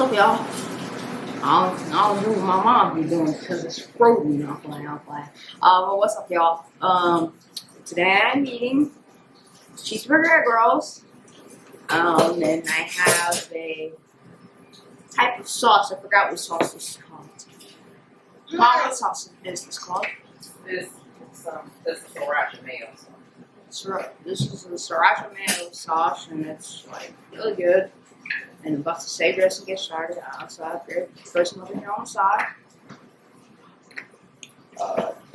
up, y'all? I don't do what my mom be doing because it's frozen. I'm playing. But what's up, y'all? Today I'm eating cheeseburger egg rolls. And I have a type of sauce. I forgot what sauce this is called. What sauce is this called? This is sriracha mayo sauce. This is a sriracha mayo sauce, and it's like really good. And I'm about to save this and get started. I also have your person over here on the side.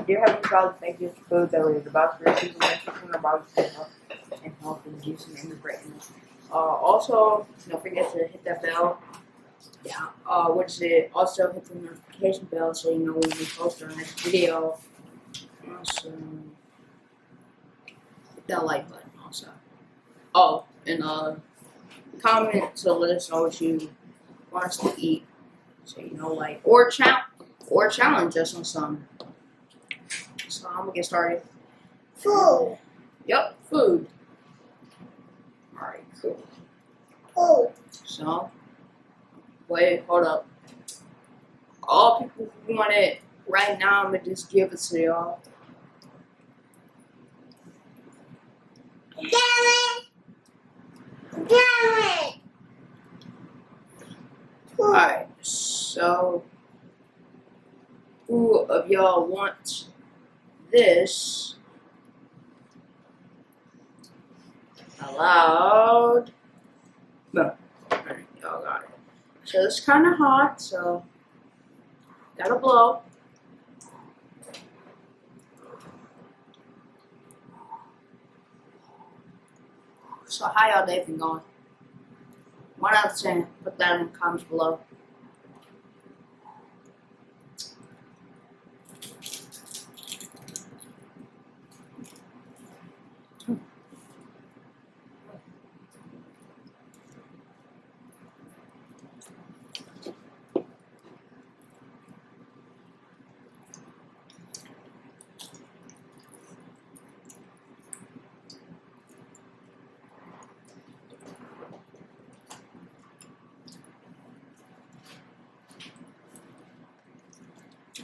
Dear Heavenly Father, thank you for food that we're about to receive from our bodies and health and juice and integrating it. Also, don't forget to hit that bell. Yeah. Also hit the notification bell so you know when we post our next video. Also, hit that like button also. Oh, and comment to let us know what you want us to eat. So you know, like or challenge us on something. So I'm gonna get started. Food. Yep, food. Alright, cool. Food. So wait, hold up. All people who want it right now, I'm gonna just give it to y'all. Alright, so who of y'all want this? Allowed. No. Alright, y'all got it. So it's kinda hot, so gotta blow. So how y'all day been going? 1 out of 10. Put that in the comments below.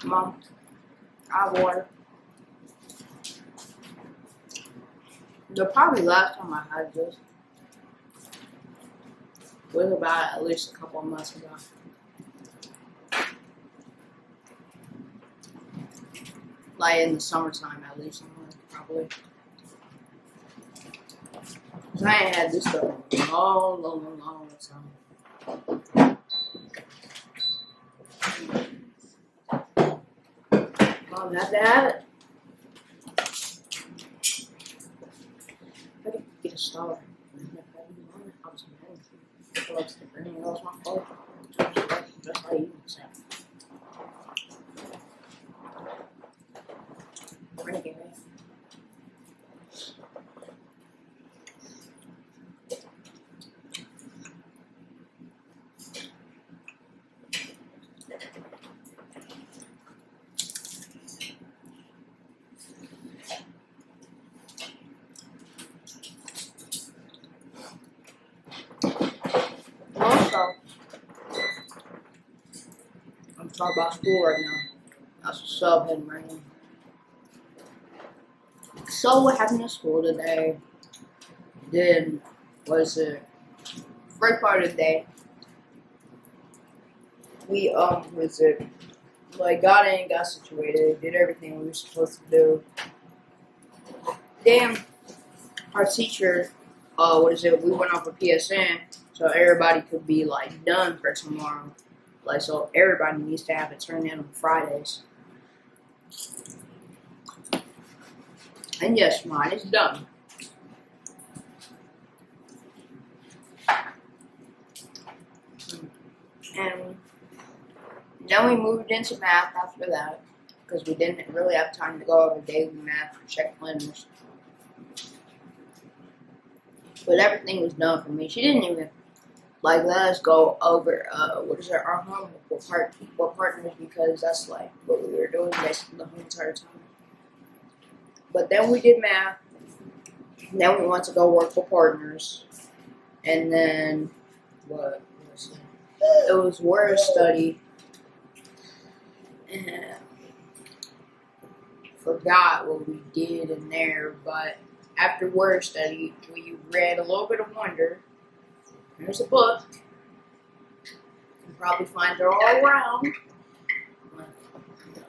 Mom, I have water. The probably last time I had this was about at least a couple of months ago. Like in the summertime, at least, probably. Cause I ain't had this stuff in a long time. Mom, have to have it. How do you get a star? I was mad. I was that was my fault. That's how you say it. Bring it, man. Also, I'm talking about school right now. That's what's up, heading right now. So what happened at school today? Was the first part of the day. We got in, got situated, did everything we were supposed to do. Then our teacher, we went off a PSN so everybody could be like done for tomorrow. Like so everybody needs to have it turned in on Fridays. And yes, mine is done. And then we moved into math after that because we didn't really have time to go over daily math or check planners. But everything was done for me. She didn't even let us go over our homework with partners because that's like what we were doing basically the whole entire time. But then we did math. Then we went to go work for partners. And then what was it? it was word study, and forgot what we did in there, but after word study, we read a little bit of Wonder. There's a book. You can probably find it all around.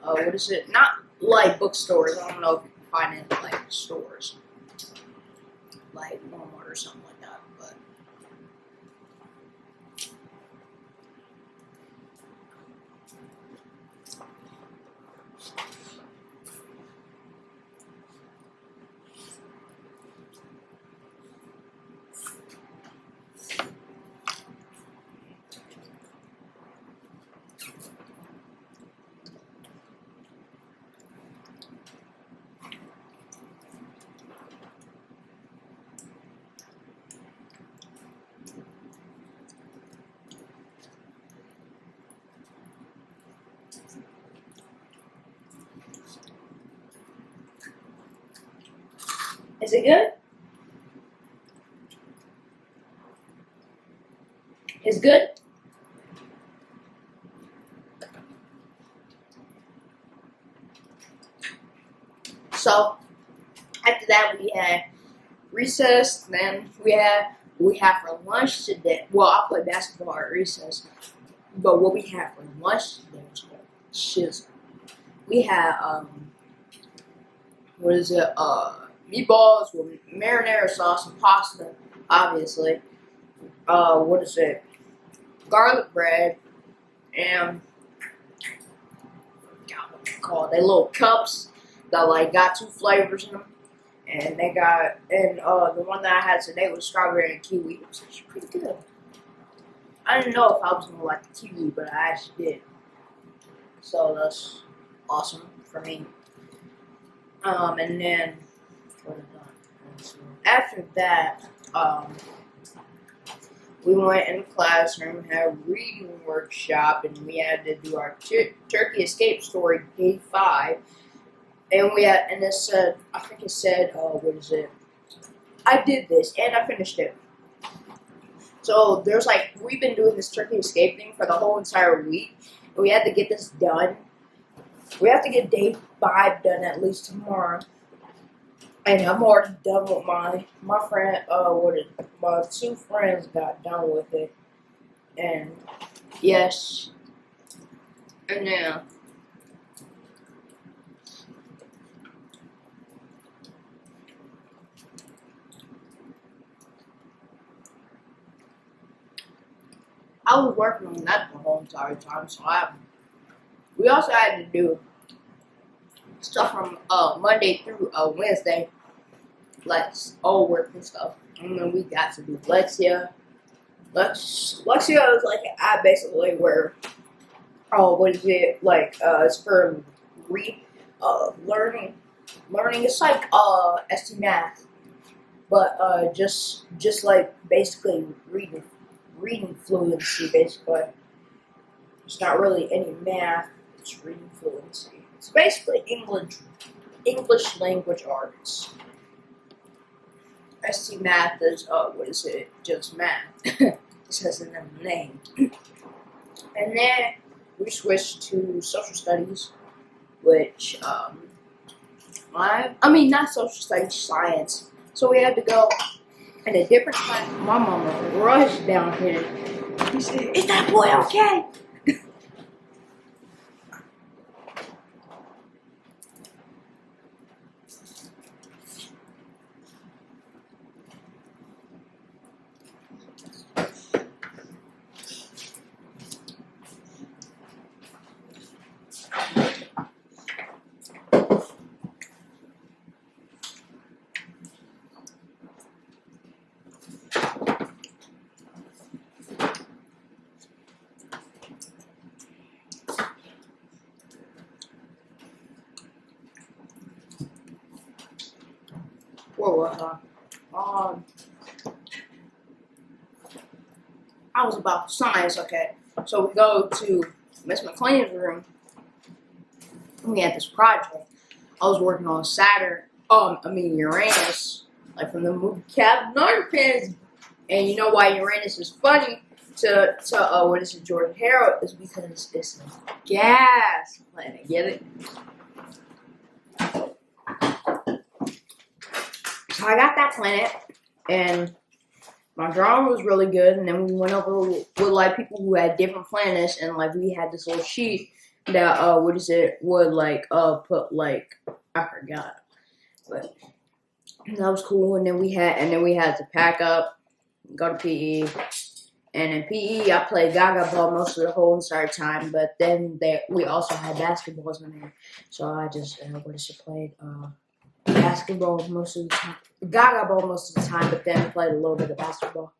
What is it? Not like bookstores. I don't know if you can find it in like stores, like Walmart or something like that. But is it good? It's good? So after that we had recess, then we had for lunch today. Well, I played basketball at recess, but what we had for lunch today was called shizzle. We had what is it? Meatballs with marinara sauce and pasta, obviously. What is it? Garlic bread and I forgot what they're called. They little cups that like got 2 flavors in them, and they got the one that I had today was strawberry and kiwi. It was actually pretty good. I didn't know if I was gonna like the kiwi, but I actually did. So that's awesome for me. And then after that, we went in the classroom, had a reading workshop, and we had to do our turkey escape story day 5. And it said, I think it said, what is it? I did this and I finished it. So there's we've been doing this turkey escape thing for the whole entire week, and we had to get this done. We have to get day 5 done at least tomorrow. And I'm already done with my friend. My 2 friends got done with it, and yes, and now I was working on that the whole entire time. So we also had to do stuff from Monday through Wednesday, like all work and stuff. And then we got to do Lexia. Lexia is like an app basically where what is it like? It's for learning. It's like ST Math, but just like basically reading fluency basically. It's not really any math. It's reading fluency. It's basically English language arts. ST Math is what is it? Just math. It says in the name. And then we switched to social studies, which I mean not social studies, science. So we had to go in a different class. My mama rushed down here. He said, "Is that boy okay?" I was about science, okay. So we go to Miss McLean's room, and we had this project. I was working on Saturn, Uranus, like from the movie Captain Underpants. And you know why Uranus is funny? what is it, Jordan Harrow is because it's a gas planet. Get it? So I got that planet, and my drawing was really good. And then we went over with like people who had different planets, and like we had this little sheet that would like put like I forgot, but that was cool. And then we had to pack up, go to PE. And in PE, I played Gaga ball most of the whole entire time. But then we also had basketballs in there, so I just played basketball most of the time, Gaga ball most of the time. But then played a little bit of basketball.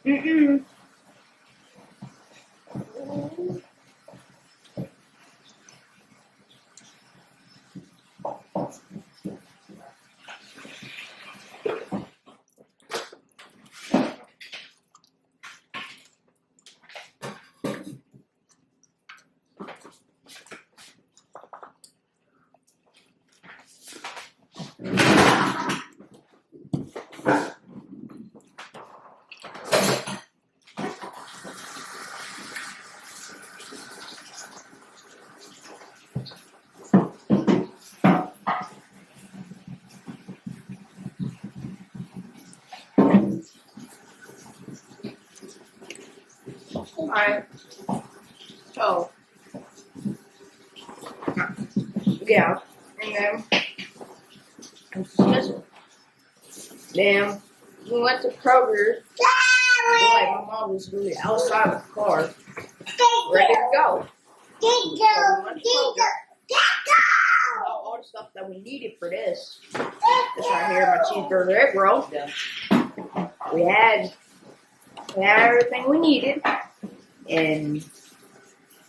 Mm-mm. Alright. So, yeah. And then, I'm dismissal. Then, we went to Kroger's. Like, my mom was really outside the car, ready to go. So we went to Kroger. All the stuff that we needed for this. This right here, my cheeseburger egg roll. We had everything we needed. And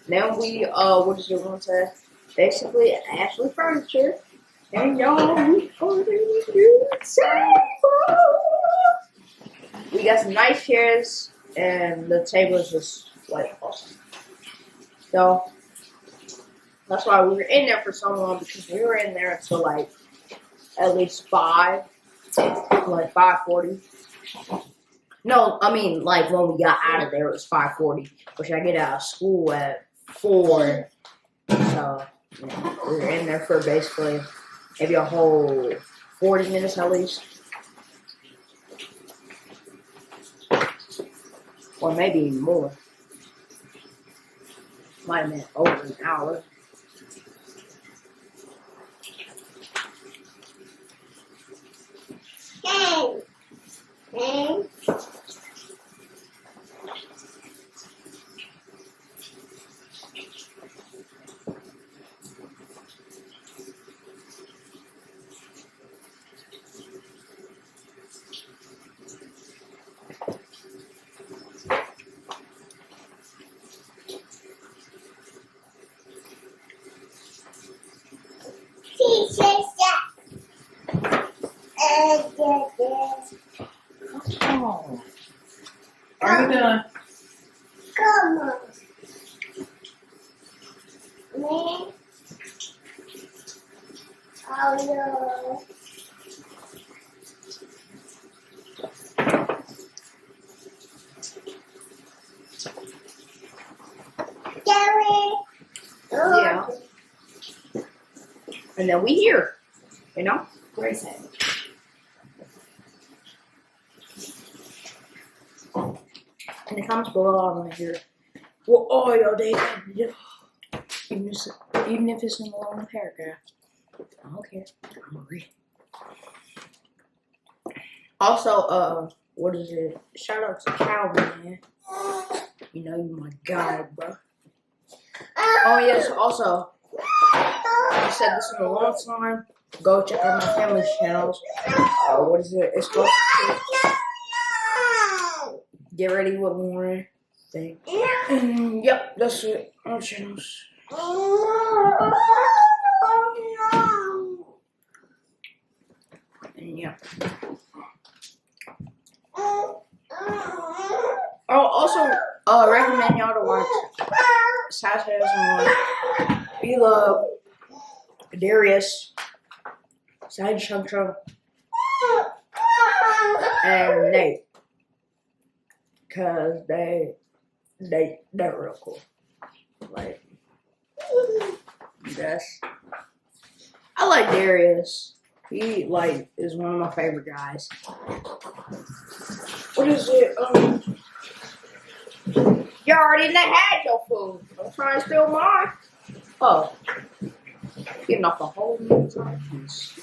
then we, basically Ashley Furniture. And y'all, we ordered a table. We got some nice chairs, and the table is just like awesome. So that's why we were in there for so long, because we were in there until like at least 5, like 5:40. No, I mean like when we got out of there it was 5:40, which I get out of school at 4. So yeah, we were in there for basically maybe a whole 40 minutes at least. Or maybe even more. Might have been over an hour. Hey. Oh. Are you done? Come on. Me? Oh no. Gary. Yeah. And then we here. You know? Grace had. And it comes below on here. Well, all your days, even if it's in a long paragraph. I don't care. I'm gonna read. Also, what is it? Shout out to Calvin, man. You know you my guy, bro. Oh yes. Also, I said this in a long time. Go check out my family's channels. What is it? It's called. Get ready with more thing. Yep, that's it. Our channels. And yeah. I'll also recommend y'all to watch Sass One. We love Darius, Side Chug Chug, and Nate. Cause they're real cool. Like I like Darius. He is one of my favorite guys. What is it? You already had your food. Don't try and steal mine. Oh, getting off a whole new time piece.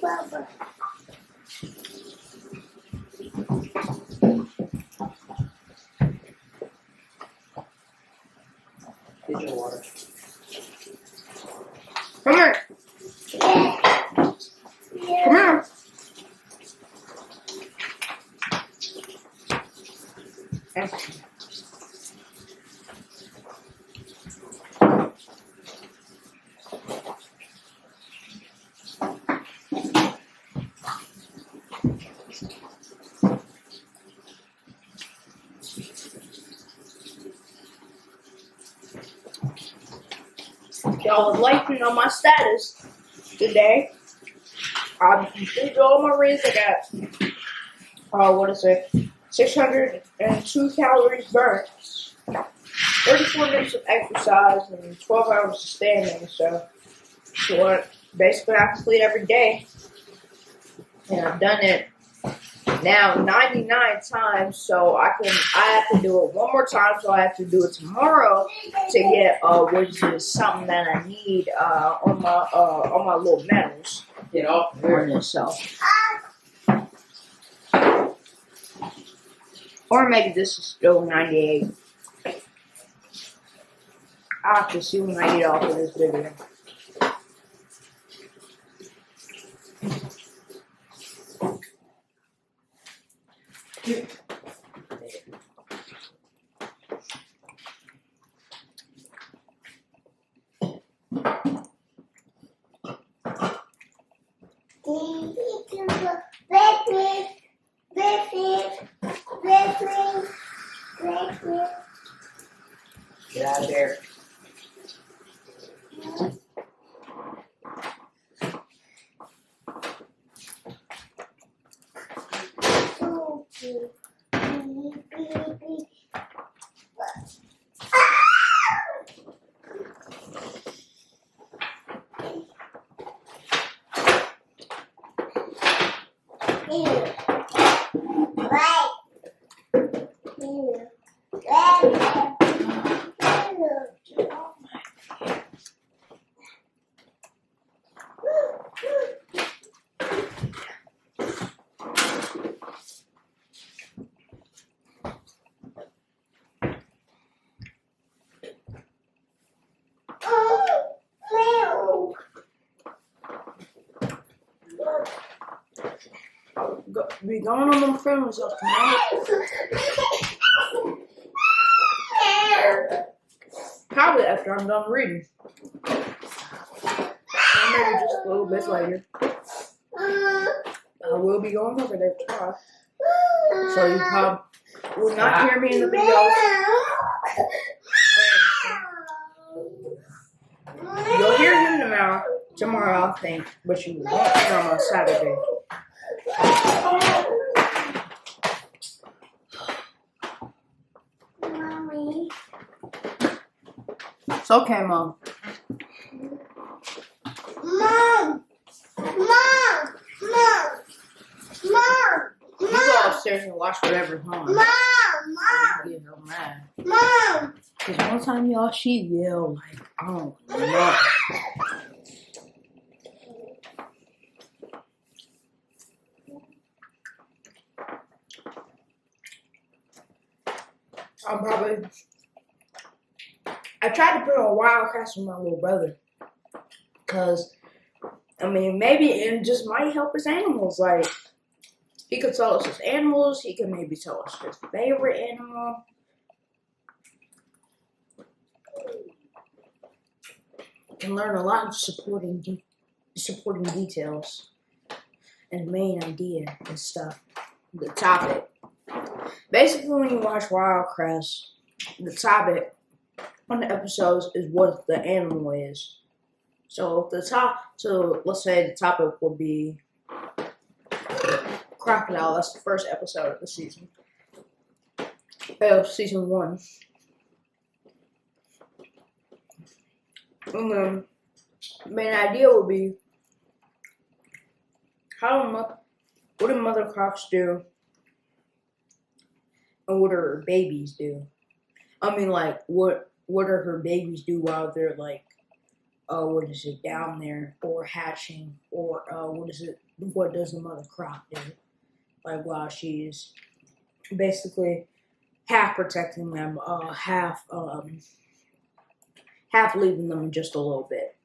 Bubba. Get your water. Come here. Come here. Y'all was liking on my status today. I've completed all my reads. I got, 602 calories burnt, 34 minutes of exercise, and 12 hours of standing. So what basically I complete every day. And I've done it now 99 times, so I have to do it one more time, so I have to do it tomorrow to get which is something that I need on my little medals. Get off On this, so. Or maybe this is still 98. I'll have to see when I get off of this video. Get out of there. Be going on my friends up tonight. Probably after I'm done reading. Or maybe just a little bit later. I will be going over there tomorrow. So you will not hear me in the videos. You'll hear him tomorrow, I think, but you won't hear him on Saturday. Mommy. It's okay, Mom. Mom. Mom. Mom. Mom. You go upstairs and watch whatever's on. Mom. Mom. Get her mad. Mom. Cause one time y'all, she yelled like, oh no. I tried to put on Wildcats with my little brother. Cause, I mean, maybe it just might help his animals. Like, he could tell us his animals. He could maybe tell us his favorite animal. Can learn a lot of supporting details and main idea and stuff. The topic. Basically, when you watch Wildcrest, the topic on the episodes is what the animal is. So let's say the topic will be crocodile. That's the first episode of the season. Season 1. And then the main idea would be what do mother crocs do, and what do her babies do? I mean, like, what do her babies do while they're like, down there, or hatching, or what does the mother croc do? Like, while she's basically half protecting them, half leaving them just a little bit.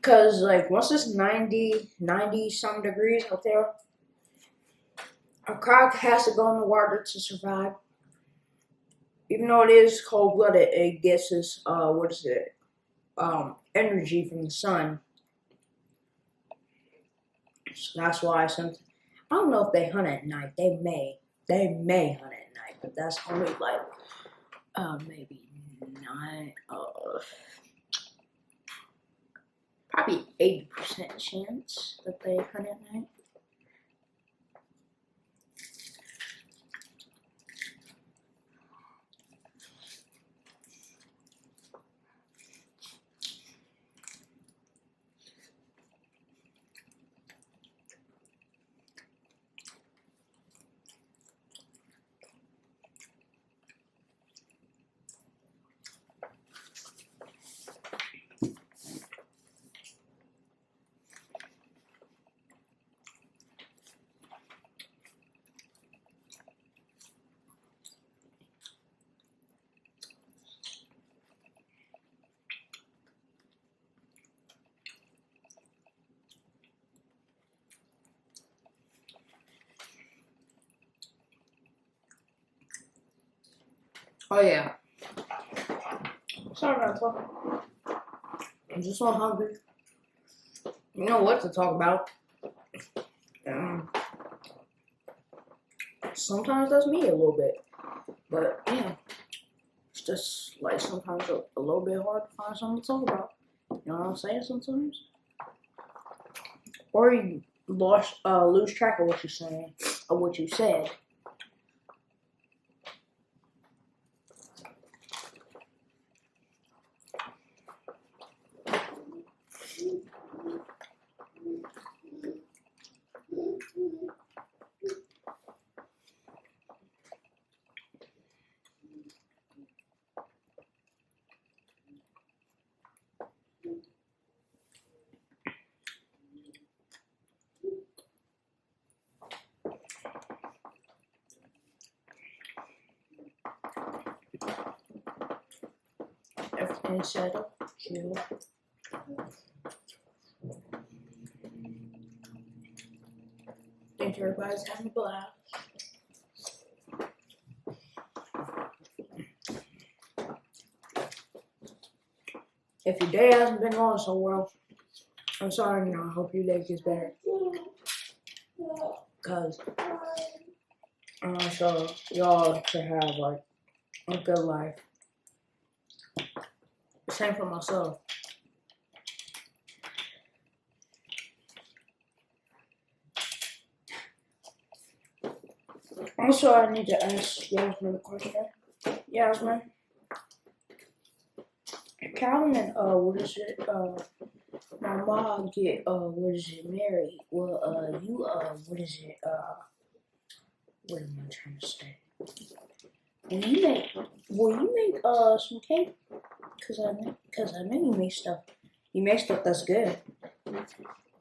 Cause like once it's 90 some degrees out there, a croc has to go in the water to survive. Even though it is cold-blooded, it gets its energy from the sun. So that's why I don't know if they hunt at night. They may hunt at night, but that's only like maybe 9 probably 80% chance that they hunt at night. Oh yeah. Sorry about talking. I'm just so hungry. You know what to talk about. Sometimes that's me a little bit. But yeah. It's just like sometimes a little bit hard to find something to talk about. You know what I'm saying sometimes? Or you lose track of what you're saying or what you said. Everything's settled. Chill. Think everybody's having a blast. If your day hasn't been going so well, I'm sorry, I hope your day gets better. Cause So y'all to have like a good life. Same for myself. Also, I need to ask Yasmin a question. Yasmin, Calvin and what is it? My mom get what is it? Married. Well, you what is it? What am I trying to say? Will you make some cake? Cause I know you make stuff. You make stuff that's good.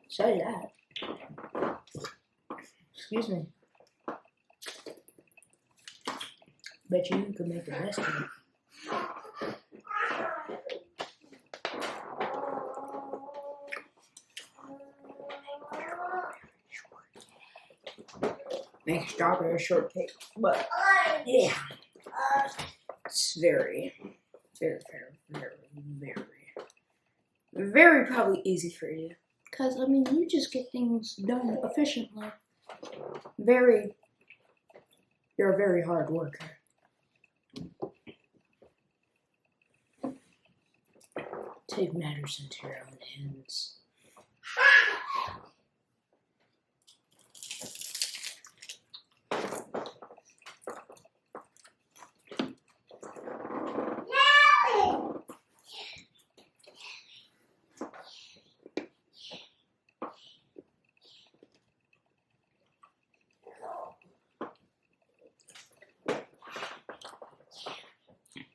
Say that. Excuse me. Bet you can make the best cake. Make strawberry shortcake, but yeah, it's very probably easy for you. Cause I mean, you just get things done efficiently. You're a very hard worker. Take matters into your own hands.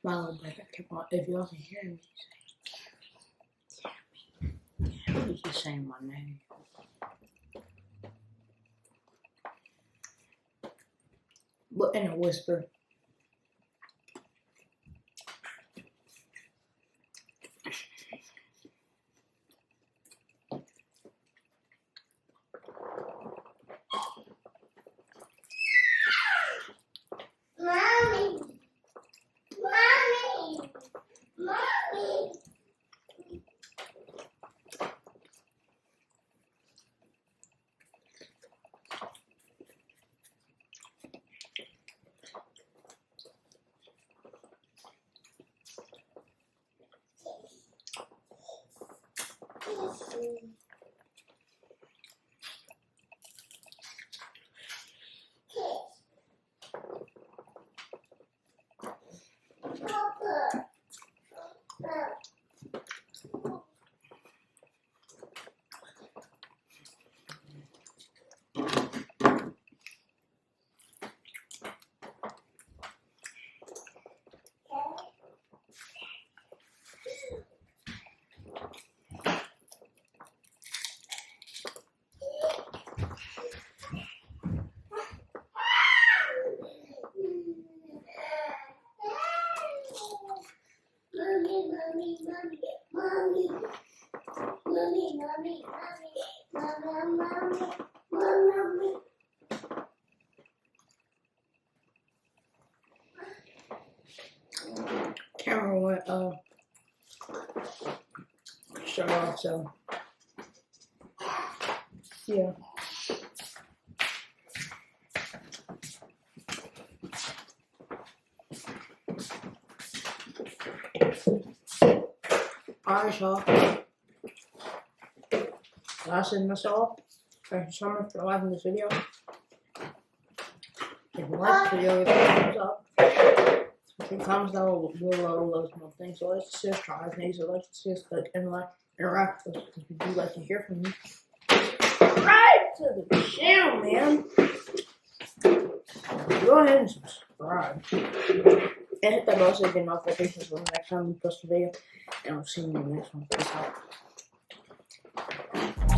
My little brother kept on, if y'all can hear me, he's just saying my name. But in a whisper. Mommy. Mommy. Mommy. Camera went shut off, so yeah. Alright, y'all. That's it, that's all. Thank you so much for watching this video. If you like the video, give it a thumbs up. Comments down below those more things. So let's just try things. So let's just like interact with us because we do like to hear from you. Subscribe to the channel, man. Go ahead and subscribe. And hit that bell so you get notifications for the next time we post a video. And I'll see you in the next one. Peace out.